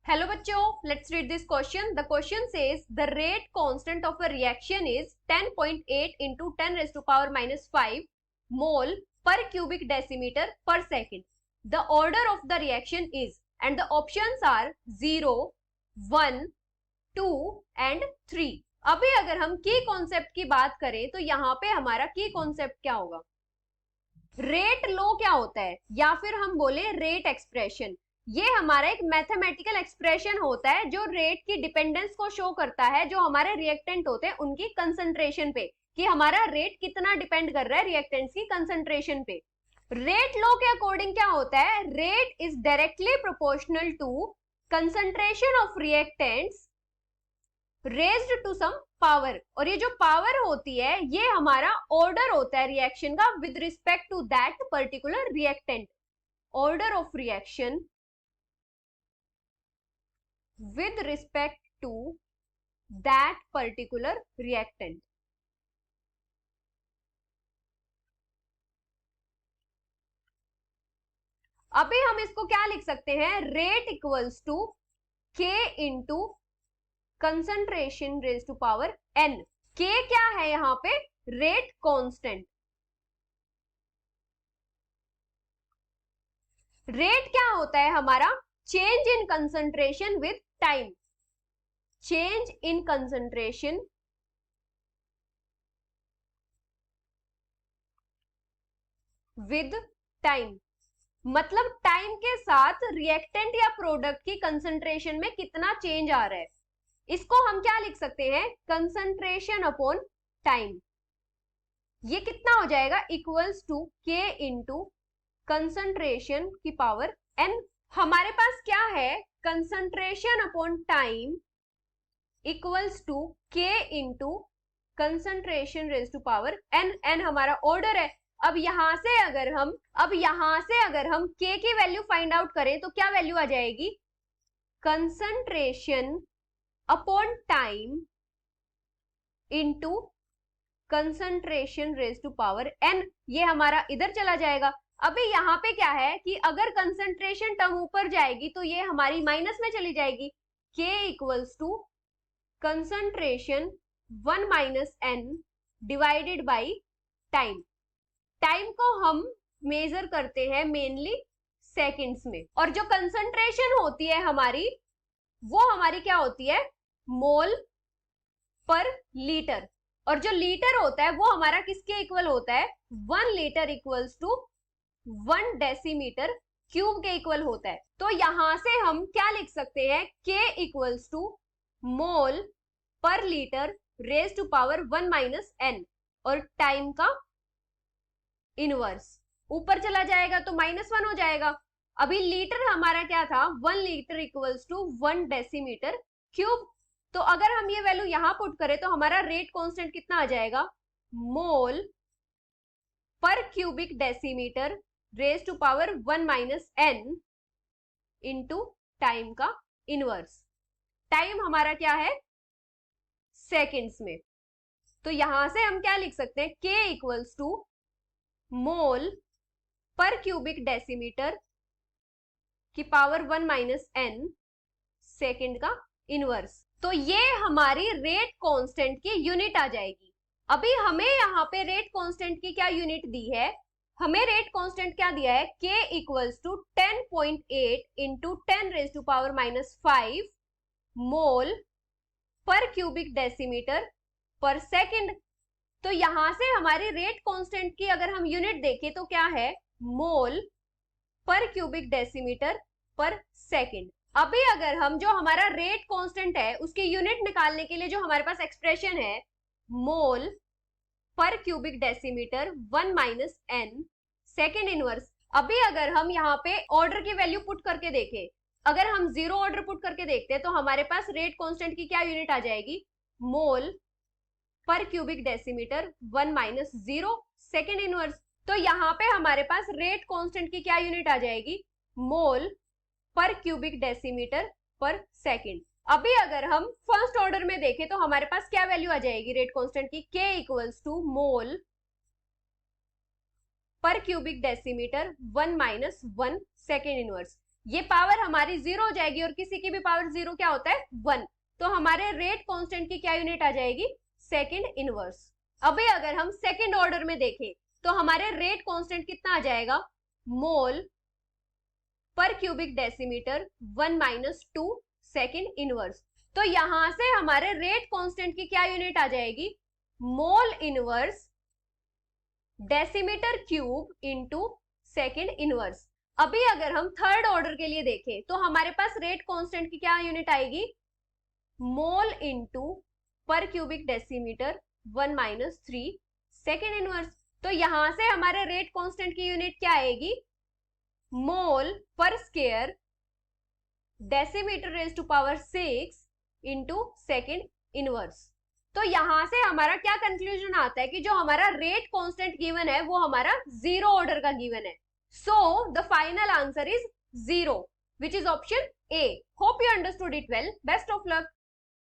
Hello बच्चों, let's read this question. The question says the rate constant of a reaction is 10.8 into 10 raised to power minus 5 mole per cubic decimeter per second. The order of the reaction is, and the options are 0, 1, 2 and 3. अभी अगर हम की concept की बात करें तो यहाँ पे हमारा की कॉन्सेप्ट क्या होगा? रेट लो क्या होता है, या फिर हम बोले रेट एक्सप्रेशन. ये हमारा एक मैथमेटिकल एक्सप्रेशन होता है जो रेट की डिपेंडेंस को शो करता है, जो हमारे रिएक्टेंट होते हैं उनकी कंसंट्रेशन पे, कि हमारा रेट कितना डिपेंड कर रहा है रिएक्टेंट्स की कंसंट्रेशन पे. रेट लॉ के अकॉर्डिंग क्या होता है? Rate is directly proportional to concentration of reactants raised to some power. और ये जो पावर होती है ये हमारा ऑर्डर होता है रिएक्शन का with respect to that particular reactant. Order of reaction with respect to that particular reactant. अभी हम इसको क्या लिख सकते हैं? Rate equals to K into concentration raise to power N. K क्या है यहाँ पे? Rate constant. रेट क्या होता है हमारा? Change in concentration with time. Change in concentration with time, मतलब टाइम के साथ रिएक्टेंट या प्रोडक्ट की कंसंट्रेशन में कितना चेंज आ रहा है. इसको हम क्या लिख सकते हैं? Concentration upon time. ये कितना हो जाएगा? Equals to K into concentration की पावर N. हमारे पास क्या है? Concentration upon time equals to K into concentration raise to power N. N हमारा ऑर्डर है. अब यहां से अगर हम K की वैल्यू फाइंड आउट करें तो क्या वैल्यू आ जाएगी? Concentration upon time into concentration raise to power N. ये हमारा इधर चला जाएगा. अभी यहाँ पे क्या है कि अगर कंसंट्रेशन टर्म ऊपर जाएगी तो ये हमारी माइनस में चली जाएगी. K equals to concentration 1 minus N divided by time. Time को हम मेजर करते हैं मेनली सेकंड्स में, और जो कंसंट्रेशन होती है हमारी वो हमारी क्या होती है? मोल पर लीटर. और जो लीटर होता है वो हमारा किसके इक्वल होता है? 1 litre equals to 1 decimetre cube के इक्वल होता है. तो यहां से हम क्या लिख सकते हैं? K इक्वल्स टू मोल पर litre raise to power 1 minus N. और टाइम का इनवर्स ऊपर चला जाएगा तो -1 हो जाएगा. अभी लीटर हमारा क्या था? 1 litre equals to 1 decimetre cube. तो अगर हम ये वैल्यू यहां पुट करें तो हमारा रेट कांस्टेंट कितना आ जाएगा? मोल पर cubic decimetre raise to power 1 minus N into time का इनवर्स. टाइम हमारा क्या है? सेकेंड्स में. तो यहां से हम क्या लिख सकते हैं? K इक्वल्स टू मोल पर क्यूबिक डेसीमीटर की पावर 1 माइनस N सेकेंड का इनवर्स. तो ये हमारी रेट कांस्टेंट की यूनिट आ जाएगी. अभी हमें यहाँ पे रेट कांस्टेंट की क्या यूनिट दी है? हमें रेट कांस्टेंट क्या दिया है? K equals to 10.8 into 10 raise to power minus 5 mole पर क्यूबिक डेसीमीटर पर सेकेंड. तो यहां से हमारी रेट कांस्टेंट की अगर हम यूनिट देखें तो क्या है? मोल पर क्यूबिक डेसीमीटर पर सेकेंड. अभी अगर हम जो हमारा रेट कांस्टेंट है उसकी यूनिट निकालने के लिए जो हमारे पास एक्सप्रेशन है मोल पर cubic decimetre 1 minus N second inverse. अभी अगर हम यहाँ पे ऑर्डर की वैल्यू पुट करके देखें, अगर हम 0 ऑर्डर पुट करके देखते हैं तो हमारे पास रेट कांस्टेंट की क्या यूनिट आ जाएगी? मोल पर cubic decimetre 1 minus 0 second inverse. तो यहाँ पे हमारे पास रेट कांस्टेंट की क्या यूनिट आ जाएगी? मोल पर क्यूबिक डेसीमीटर पर सेकेंड. अभी अगर हम फर्स्ट ऑर्डर में देखें तो हमारे पास क्या वैल्यू आ जाएगी रेट कांस्टेंट की? K इक्वल्स टू मोल पर cubic decimetre 1 minus 1 second inverse. ये पावर हमारी 0 हो जाएगी और किसी की भी पावर 0 क्या होता है 1, तो हमारे रेट कांस्टेंट की क्या यूनिट आ जाएगी सेकंड इनवर्स। अभी अगर हम सेकंड ऑर्डर में देखें तो हमारे रेट कांस्टेंट कितना आ जाएगा मोल पर क्यूबिक डेसीमीटर 1 - 2 सेकंड इनवर्स। तो यहां से हमारे रेट कांस्टेंट की क्या यूनिट आ जाएगी mole inverse decimetre cube into second inverse. अभी अगर हम थर्ड ऑर्डर के लिए देखें तो हमारे पास रेट कांस्टेंट की क्या यूनिट आएगी मोल इंटू पर क्यूबिक डेसीमीटर 1 - 3 सेकंड इनवर्स। तो यहां से हमारे रेट कांस्टेंट की यूनिट क्या आएगी मोल पर square decimetre raise to power 6 into second inverse. तो यहां से हमारा क्या कंक्लूजन आता है कि जो हमारा रेट कांस्टेंट गिवन है वो हमारा 0 ऑर्डर का गिवन है। So the final answer is 0 which is option A. Hope you understood it well. Best of luck.